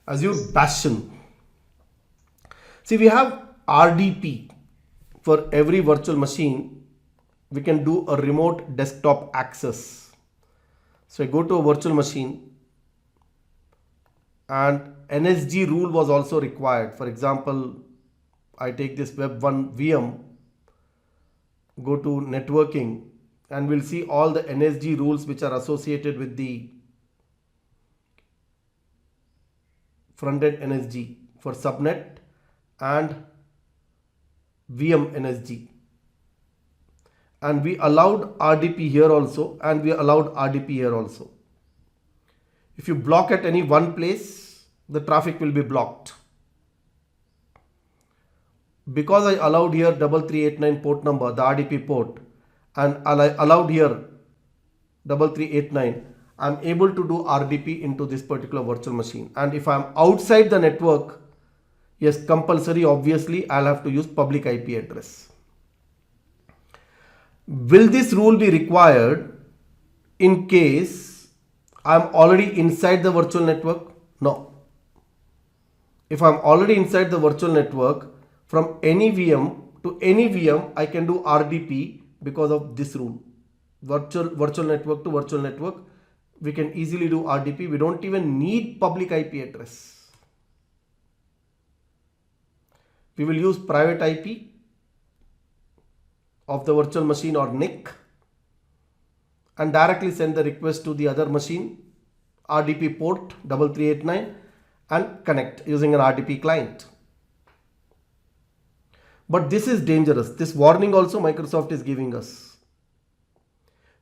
Azure Bastion. See, we have RDP for every virtual machine. We can do a remote desktop access. So I go to a virtual machine and NSG rule was also required. For example, I take this Web1 VM, go to networking, and we'll see all the NSG rules which are associated with the front-end NSG for subnet and VM NSG. And we allowed RDP here also, and we allowed RDP here also. If you block at any one place, the traffic will be blocked. Because I allowed here 3389 port number, the RDP port, and I allowed here 3389, I'm able to do RDP into this particular virtual machine. And if I'm outside the network, yes, compulsory, obviously, I'll have to use public IP address. Will this rule be required in case I'm already inside the virtual network? No. If I'm already inside the virtual network, from any VM to any VM, I can do RDP because of this rule. Virtual network to virtual network, we can easily do RDP. We don't even need public IP address. We will use private IP of the virtual machine or NIC and directly send the request to the other machine, RDP port 3389, and connect using an RDP client. But this is dangerous. This warning also Microsoft is giving us.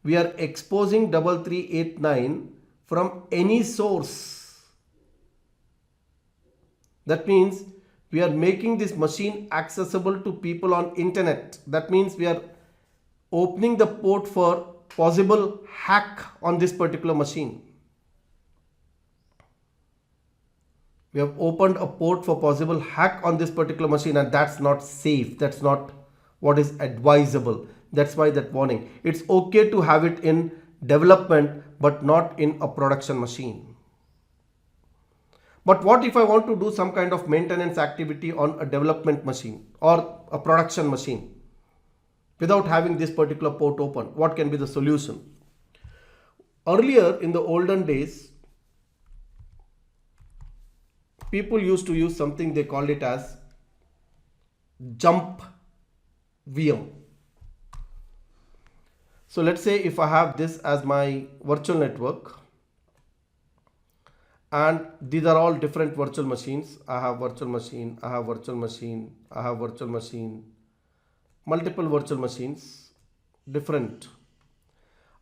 We are exposing 3389 from any source. That means we are making this machine accessible to people on internet. That means we are opening the port for possible hack on this particular machine. We have opened a port for possible hack on this particular machine, and that's not safe. That's not what is advisable. That's why that warning. It's okay to have it in development, but not in a production machine. But what if I want to do some kind of maintenance activity on a development machine or a production machine without having this particular port open? What can be the solution? Earlier in the olden days, people used to use something they called it as jump VM. So let's say if I have this as my virtual network, and these are all different virtual machines. I have virtual machine, I have virtual machine, I have virtual machine, multiple virtual machines, different.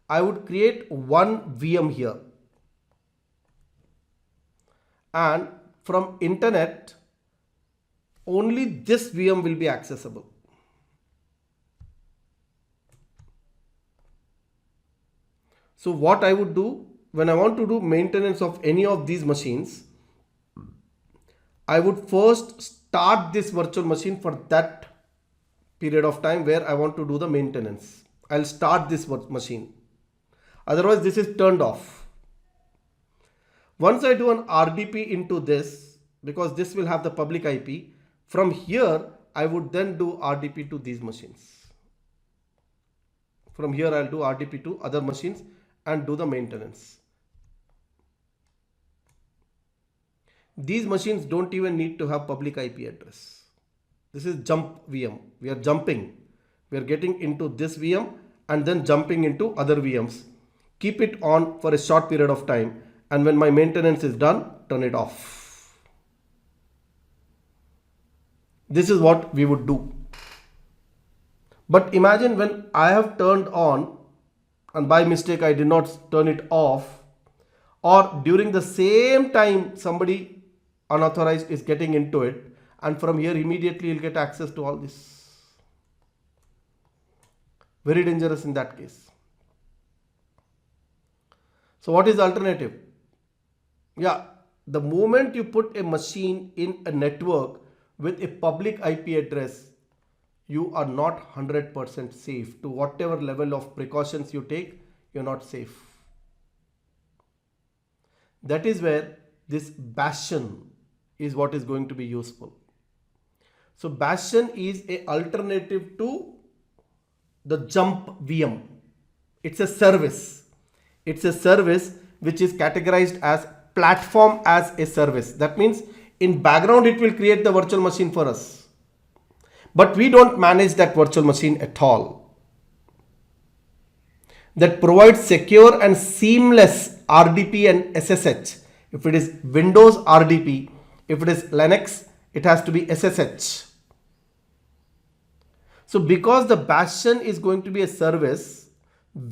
I would create one VM here, and from internet, only this VM will be accessible. So what I would do when I want to do maintenance of any of these machines, I would first start this virtual machine for that period of time where I want to do the maintenance. I'll start this machine. Otherwise, this is turned off. Once I do an RDP into this, because this will have the public IP, from here I would then do RDP to these machines. From here I'll do RDP to other machines and do the maintenance. These machines don't even need to have public IP address. This is jump VM. We are jumping. We are getting into this VM and then jumping into other VMs. Keep it on for a short period of time, and when my maintenance is done, turn it off. This is what we would do. But imagine when I have turned on and by mistake I did not turn it off, or during the same time somebody unauthorized is getting into it, and from here immediately you'll get access to all this. Very dangerous in that case. So what is the alternative? Yeah, the moment you put a machine in a network with a public IP address, you are not 100% safe. To whatever level of precautions you take, you're not safe. That is where this Bastion is what is going to be useful. So Bastion is a alternative to the Jump VM. It's a service. It's a service which is categorized as platform as a service. That means in background it will create the virtual machine for us. But we don't manage that virtual machine at all. That provides secure and seamless RDP and SSH. If it is Windows, RDP. If it is Linux, it has to be SSH. So because the Bastion is going to be a service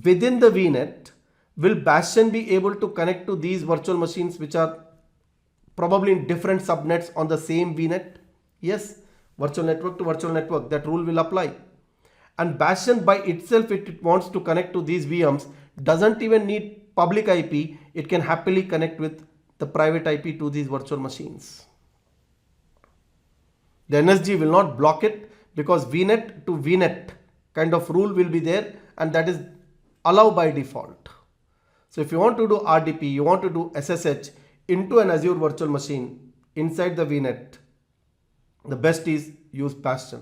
within the VNet, will Bastion be able to connect to these virtual machines which are probably in different subnets on the same VNet? Yes, virtual network to virtual network, that rule will apply. And Bastion by itself, if it wants to connect to these VMs, doesn't even need public IP. It can happily connect with the private IP to these virtual machines. The NSG will not block it because VNet to VNet kind of rule will be there, and that is allowed by default. So if you want to do RDP, you want to do SSH into an Azure virtual machine inside the VNet, the best is use Bastion.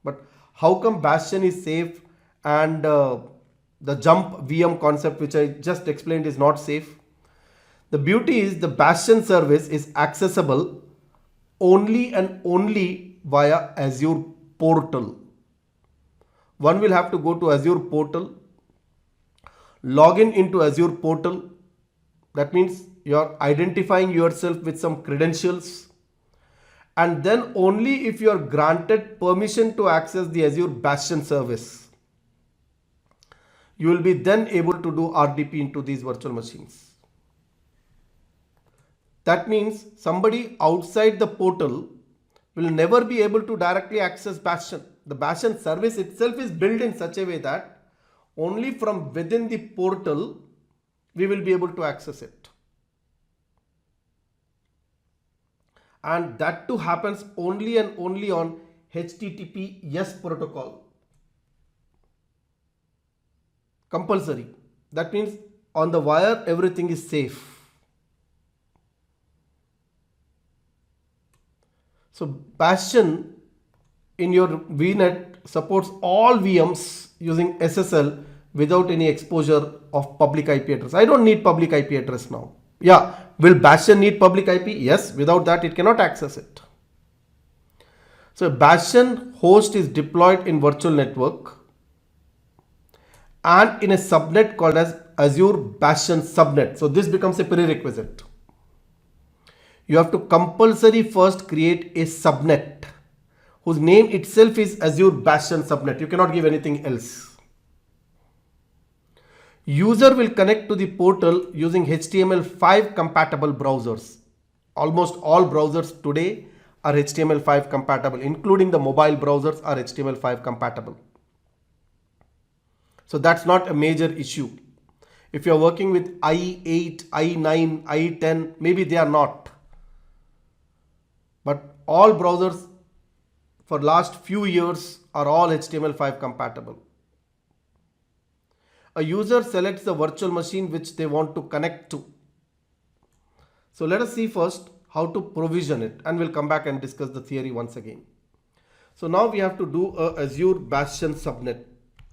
But how come Bastion is safe and the Jump VM concept which I just explained is not safe? The beauty is the Bastion service is accessible only and only via Azure portal. One will have to go to Azure portal, log in into Azure portal. That means you are identifying yourself with some credentials, and then only if you are granted permission to access the Azure Bastion service, you will be then able to do RDP into these virtual machines. That means somebody outside the portal will never be able to directly access Bastion. The Bastion service itself is built in such a way that only from within the portal we will be able to access it. And that too happens only and only on HTTPS protocol. Compulsory. That means on the wire everything is safe. So Bastion in your VNet supports all VMs using SSL without any exposure of public IP address. I don't need public IP address now. Yeah, will Bastion need public IP? Yes, without that it cannot access it. So Bastion host is deployed in virtual network and in a subnet called as Azure Bastion subnet. So this becomes a prerequisite. You have to compulsory first create a subnet whose name itself is Azure Bastion subnet. You cannot give anything else. User will connect to the portal using HTML5 compatible browsers. Almost all browsers today are HTML5 compatible, including the mobile browsers are HTML5 compatible. So that's not a major issue. If you're working with i8, i9, i10, maybe they are not. But all browsers for last few years are all HTML5 compatible. A user selects the virtual machine which they want to connect to. So let us see first how to provision it, and we'll come back and discuss the theory once again. So now we have to do a Azure Bastion subnet.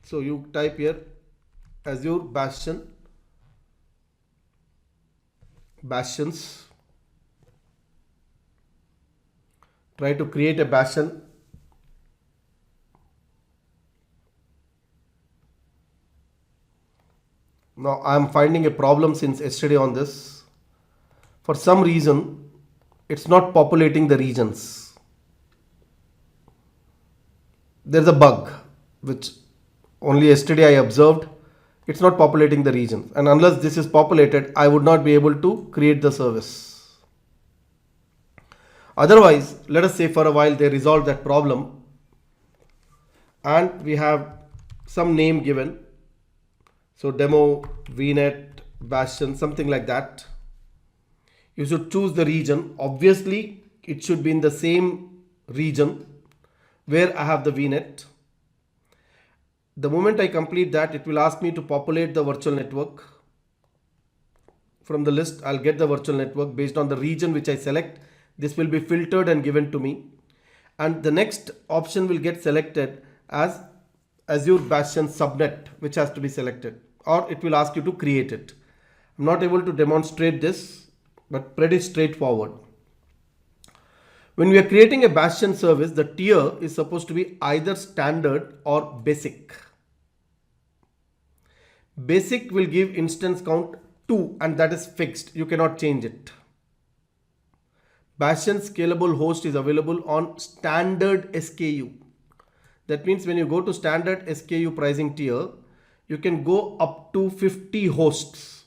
So you type here Azure Bastion, Bastions. Try to create a Bastion. Now I am finding a problem since yesterday on this. For some reason, it's not populating the regions. There's a bug which only yesterday I observed. It's not populating the regions, and unless this is populated, I would not be able to create the service. Otherwise, let us say for a while they resolve that problem and we have some name given. So demo, VNet, Bastion, something like that. You should choose the region. Obviously, it should be in the same region where I have the VNet. The moment I complete that, it will ask me to populate the virtual network. from the list. I'll get the virtual network based on the region which I select. This will be filtered and given to me. And the next option will get selected as Azure Bastion subnet, which has to be selected, or it will ask you to create it. I'm not able to demonstrate this, but pretty straightforward. When we are creating a Bastion service, the tier is supposed to be either standard or basic. Basic will give instance count 2, and that is fixed. You cannot change it. Bastion scalable host is available on standard SKU. That means when you go to standard SKU pricing tier, you can go up to 50 hosts.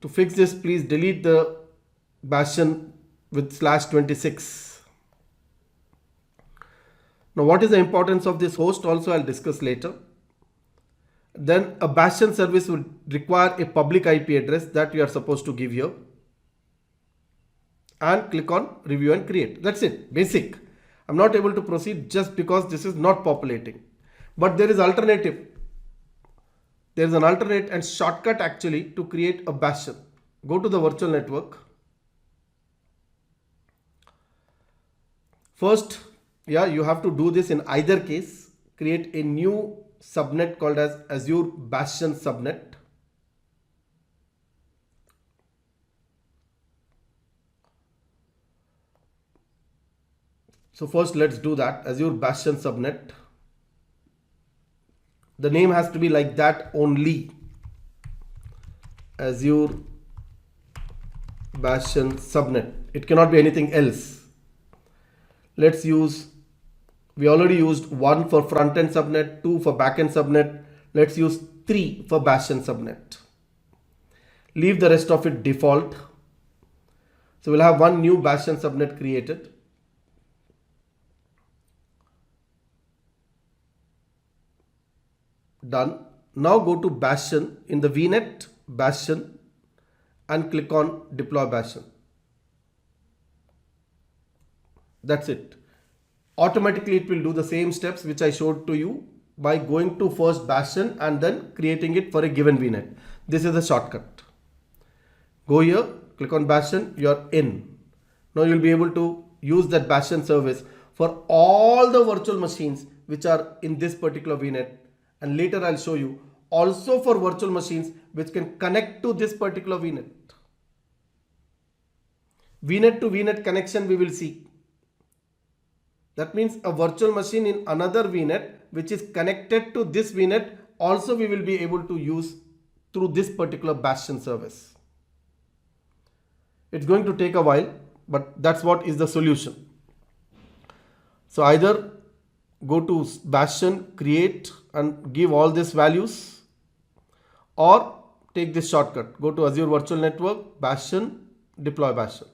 To fix this, please delete the Bastion with /26. Now, what is the importance of this host? Also, I'll discuss later. Then a Bastion service would require a public IP address that we are supposed to give here. And click on review and create. That's it, basic. I'm not able to proceed just because this is not populating. But there is alternative. There is an alternate and shortcut actually to create a Bastion. Go to the virtual network. First, you have to do this in either case. Create a new subnet called as Azure Bastion subnet. So first let's do that, Azure Bastion subnet. The name has to be like that only. Azure Bastion subnet. It cannot be anything else. Let's use, we already used 1 for front-end subnet, 2 for back-end subnet. Let's use 3 for Bastion subnet. Leave the rest of it default. So we'll have one new Bastion subnet created. Done. Now go to Bastion in the VNet, Bastion, and click on deploy Bastion. That's it. Automatically it will do the same steps which I showed to you by going to first Bastion and then creating it for a given VNet. This is a shortcut. Go here, click on Bastion, you're in. Now you'll be able to use that Bastion service for all the virtual machines which are in this particular VNet. And later I'll show you also for virtual machines which can connect to this particular VNet. VNet to VNet connection we will see. That means a virtual machine in another VNet which is connected to this VNet also we will be able to use through this particular Bastion service. It's going to take a while, but that's what is the solution. So either go to Bastion, create and give all these values, or take this shortcut. Go to Azure Virtual Network, Bastion, deploy Bastion.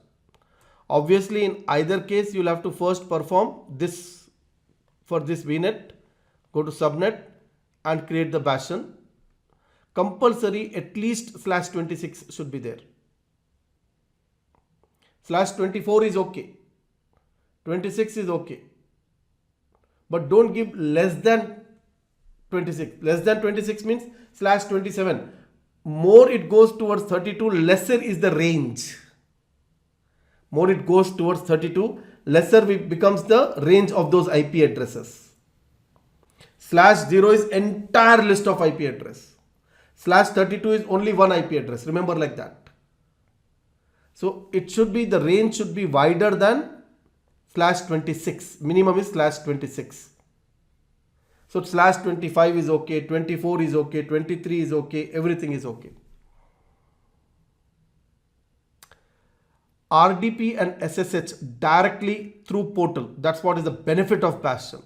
Obviously, in either case, you'll have to first perform this for this VNet. Go to subnet and create the Bastion. Compulsory at least /26 should be there. /24 is okay. 26 is okay. But don't give less than 26. Less than 26 means /27. More it goes towards 32, lesser is the range. More it goes towards 32, lesser becomes the range of those IP addresses. /0 is entire list of IP address. /32 is only one IP address. Remember like that. So it should be, the range should be wider than /26. Minimum is /26. So /25 is okay, 24 is okay, 23 is okay, everything is okay. RDP and SSH directly through portal. That's what is the benefit of Bastion.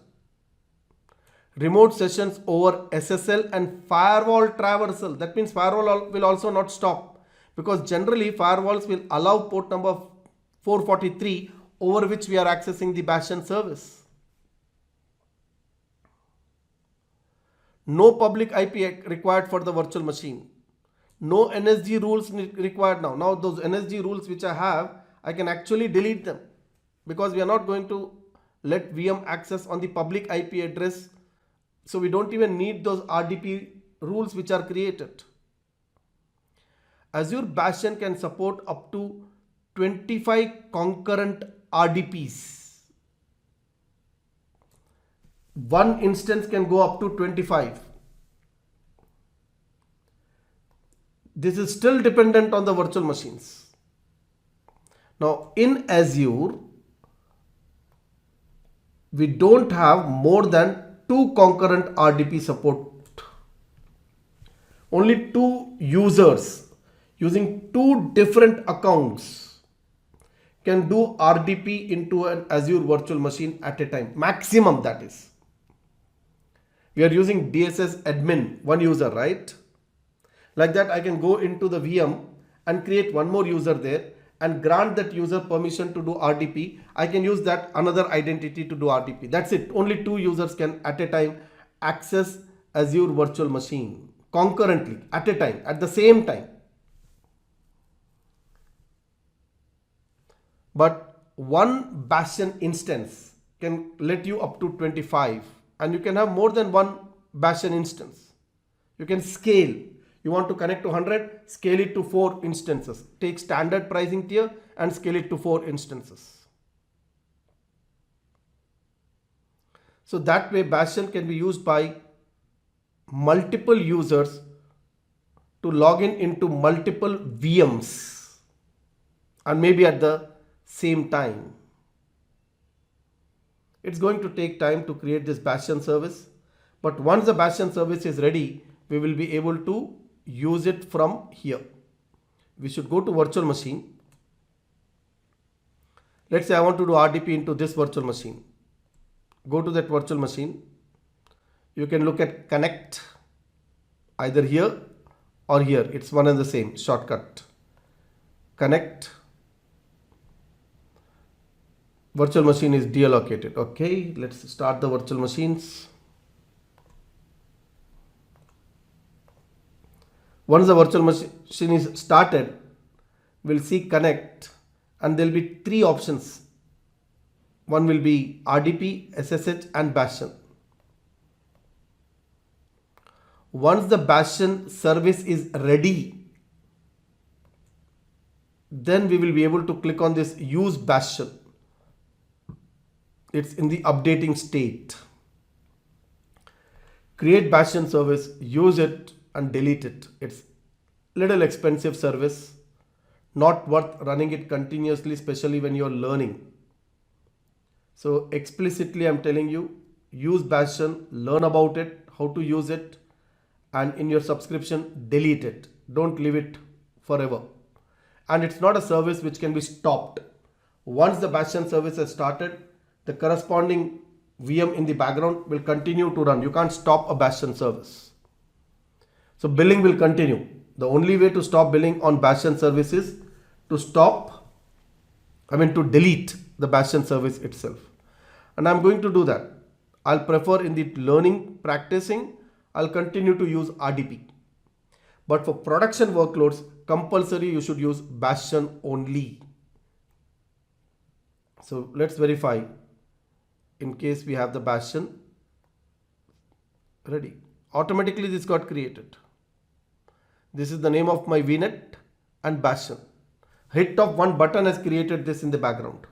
Remote sessions over SSL and firewall traversal. That means firewall will also not stop, because generally firewalls will allow port number 443 over which we are accessing the Bastion service. No public IP required for the virtual machine. No NSG rules required now. Now those NSG rules which I have, I can actually delete them, because we are not going to let VM access on the public IP address So we don't even need those RDP rules which are created. Azure Bastion can support up to 25 concurrent RDPs. One instance can go up to 25. This is still dependent on the virtual machines. Now in Azure, we don't have more than 2 concurrent RDP support. Only 2 users using 2 different accounts can do RDP into an Azure virtual machine at a time. Maximum, that is. We are using DSS admin, one user, right? Like that, I can go into the VM and create one more user there and grant that user permission to do RDP. I can use that another identity to do RDP. That's it. Only 2 users can at a time access Azure virtual machine concurrently at a time, at the same time. But one Bastion instance can let you up to 25, and you can have more than one Bastion instance. You can scale. You want to connect to 100, scale it to 4 instances. Take standard pricing tier and scale it to 4 instances. So that way Bastion can be used by multiple users to log in into multiple VMs and maybe at the same time. It's going to take time to create this Bastion service, but once the Bastion service is ready, we will be able to use it from here. We should go to virtual machine. Let's say I want to do RDP into this virtual machine. Go to that virtual machine. You can look at connect either here or here. It's one and the same shortcut. Connect. Virtual machine is deallocated. Okay, let's start the virtual machines. Once the virtual machine is started, we'll see connect and there will be 3 options. One will be RDP, SSH and Bastion. Once the Bastion service is ready, then we will be able to click on this use Bastion. It's in the updating state. Create Bastion service, use it and delete it. It's little expensive service, not worth running it continuously, especially when you're learning. So explicitly I'm telling you, use Bastion, learn about it, how to use it, and in your subscription, delete it. Don't leave it forever. And it's not a service which can be stopped. Once the Bastion service has started, the corresponding VM in the background will continue to run. You can't stop a Bastion service. So billing will continue. The only way to stop billing on Bastion service is to delete the Bastion service itself. And I'm going to do that. I'll prefer in the learning, practicing, I'll continue to use RDP. But for production workloads, compulsory you should use Bastion only. So let's verify in case we have the Bastion ready. Automatically this got created. This is the name of my VNet and Bastion. Hit of one button has created this in the background.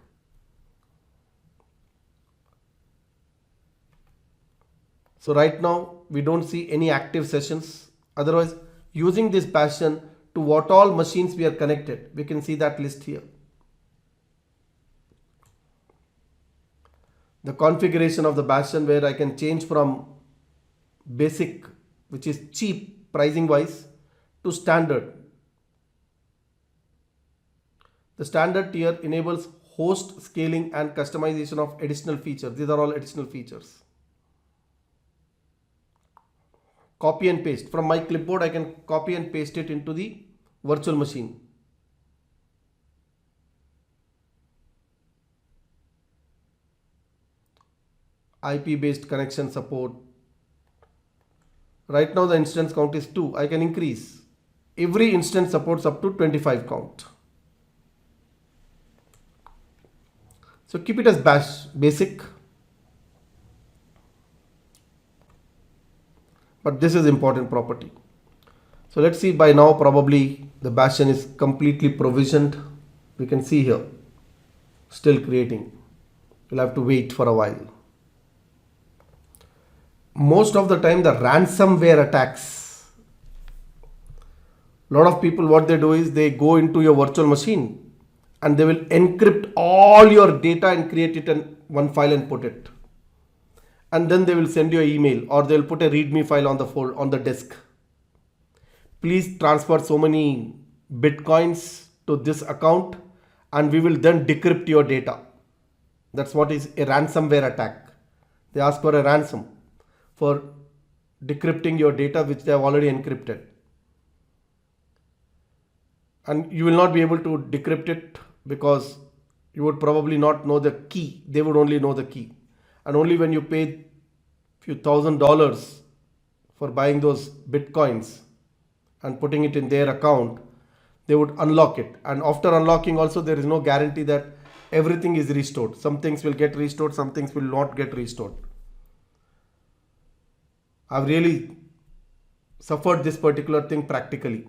So right now we don't see any active sessions. Otherwise, using this Bastion to what all machines we are connected, we can see that list here. The configuration of the Bastion where I can change from basic, which is cheap pricing wise, to standard. The standard tier enables host scaling and customization of additional features. These are all additional features. Copy and paste. From my clipboard, I can copy and paste it into the virtual machine. IP based connection support. Right now the instance count is 2. I can increase. Every instance supports up to 25 count. So keep it as basic. but this is important property. So let's see, by now probably the Bastion is completely provisioned. We can see here, still creating. We'll have to wait for a while. Most of the time the ransomware attacks, a lot of people, what they do is they go into your virtual machine and they will encrypt all your data and create it in one file and put it. And then they will send you an email, or they'll put a readme file on the disk. Please transfer so many bitcoins to this account and we will then decrypt your data. That's what is a ransomware attack. They ask for a ransom for decrypting your data which they have already encrypted. And you will not be able to decrypt it because you would probably not know the key. They would only know the key. And only when you pay few $1,000s for buying those bitcoins and putting it in their account, they would unlock it. And after unlocking also, there is no guarantee that everything is restored. Some things will get restored, some things will not get restored. I've really suffered this particular thing practically.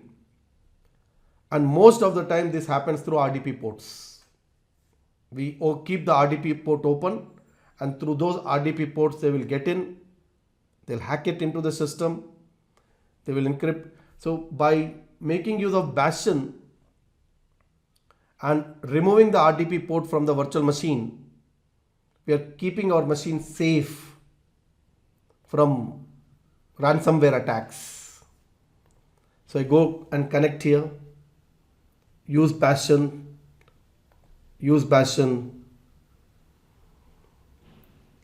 And most of the time this happens through RDP ports. We keep the RDP port open, and through those RDP ports they will get in, they'll hack it into the system, they will encrypt. So by making use of Bastion and removing the RDP port from the virtual machine, we are keeping our machine safe from ransomware attacks. So I go and connect here, use Bastion,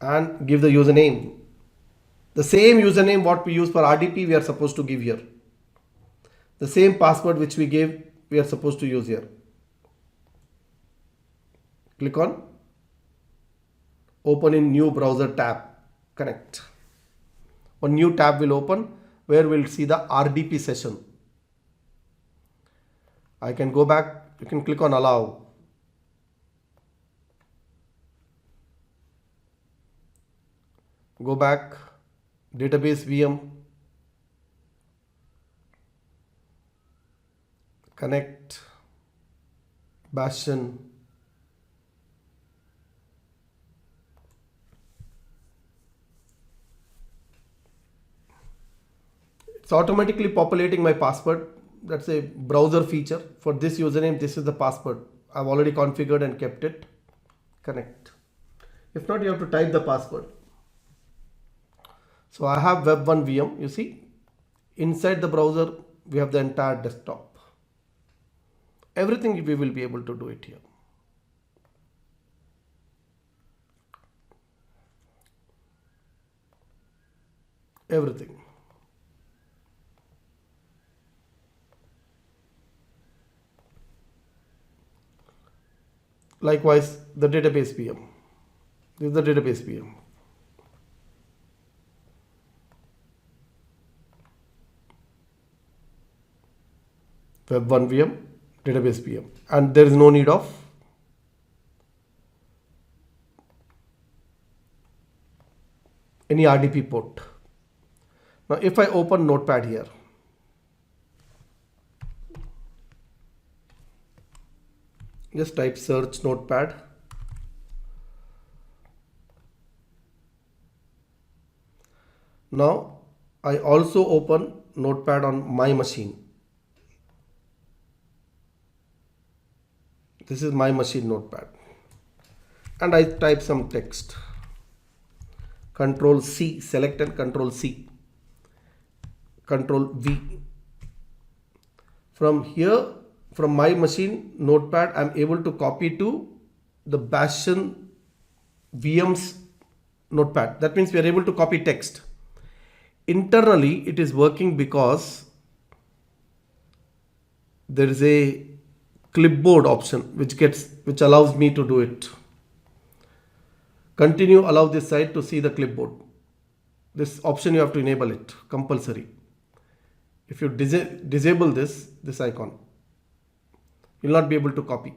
and give the username. The same username what we use for RDP we are supposed to give here. The same password which we gave we are supposed to use here. Click on open in new browser tab, connect. One new tab will open where we'll see the RDP session. I can go back, you can click on allow. Go back, database VM, connect, Bastion, it's automatically populating my password. That's a browser feature. For this username, this is the password. I've already configured and kept it. Connect. If not, you have to type the password. So I have Web1 VM, you see. Inside the browser, we have the entire desktop. Everything we will be able to do it here. Everything. Likewise, the database VM. This is the database VM. Web1 VM, database VM, and there is no need of any RDP port. Now if I open Notepad here, just type search Notepad. Now I also open Notepad on my machine. This is my machine Notepad, and I type some text. Control C, select and Control C, Control V. From here, from my machine Notepad, I'm able to copy to the Bastion VM's Notepad. That means we are able to copy text. Internally, it is working because there is a clipboard option which allows me to do it. Continue, allow this side to see the clipboard. This option you have to enable it, compulsory. If you disable this icon, you will not be able to copy.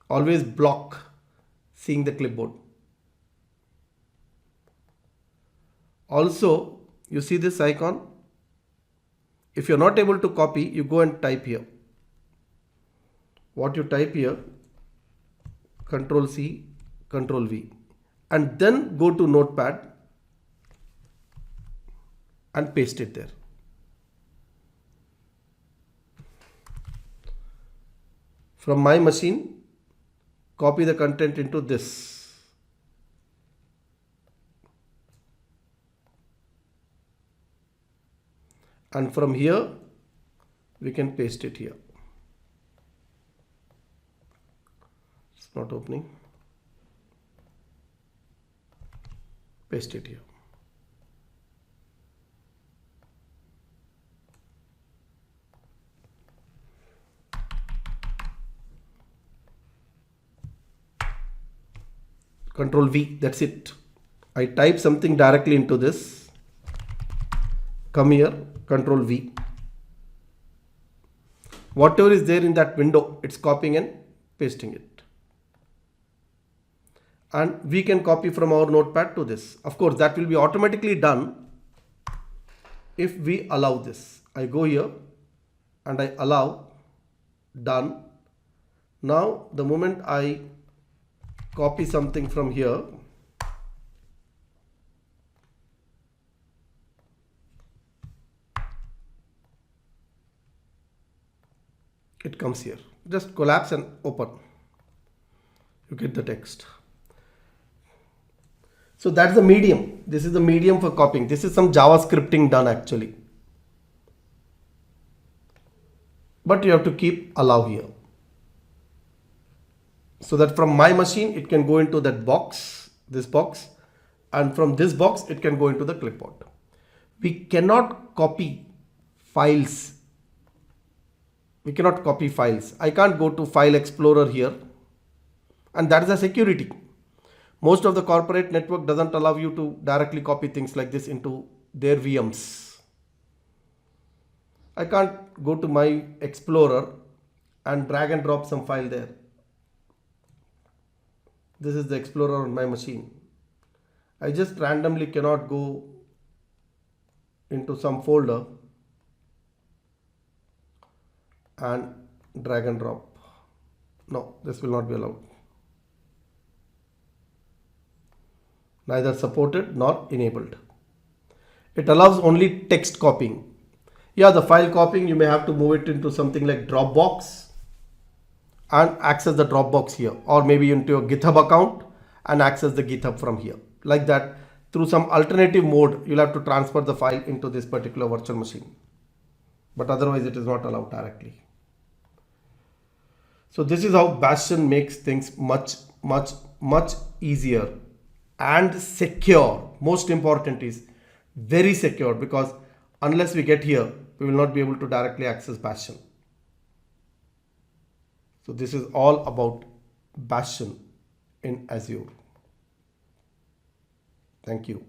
Always block seeing the clipboard. Also, you see this icon, if you're not able to copy, you go and type here. What you type here, Control-C, Control-V, and then go to Notepad and paste it there. From my machine, copy the content into this. And from here, we can paste it here. It's not opening. Paste it here. Control V, that's it. I type something directly into this. Come here, Control V. Whatever is there in that window, it's copying and pasting it. And we can copy from our notepad to this. Of course, that will be automatically done if we allow this. I go here and I allow, done. Now, the moment I copy something from here, it comes here. Just collapse and open. You get the text. So that's the medium. This is the medium for copying. This is some JavaScripting done actually. But you have to keep allow here. So that from my machine, it can go into that box, this box, and from this box, it can go into the clipboard. We cannot copy files. We cannot copy files. I can't go to File Explorer here, and that is a security. Most of the corporate network doesn't allow you to directly copy things like this into their VMs. I can't go to my Explorer and drag and drop some file there. This is the Explorer on my machine. I just randomly cannot go into some folder and drag and drop. No, this will not be allowed. Neither supported nor enabled. It allows only text copying. Yeah, the file copying, you may have to move it into something like Dropbox and access the Dropbox here, or maybe into your GitHub account and access the GitHub from here. Like that, through some alternative mode, you'll have to transfer the file into this particular virtual machine. But otherwise, it is not allowed directly. So this is how Bastion makes things much easier and secure. Most important is very secure, because unless we get here, we will not be able to directly access Bastion. So this is all about Bastion in Azure. Thank you.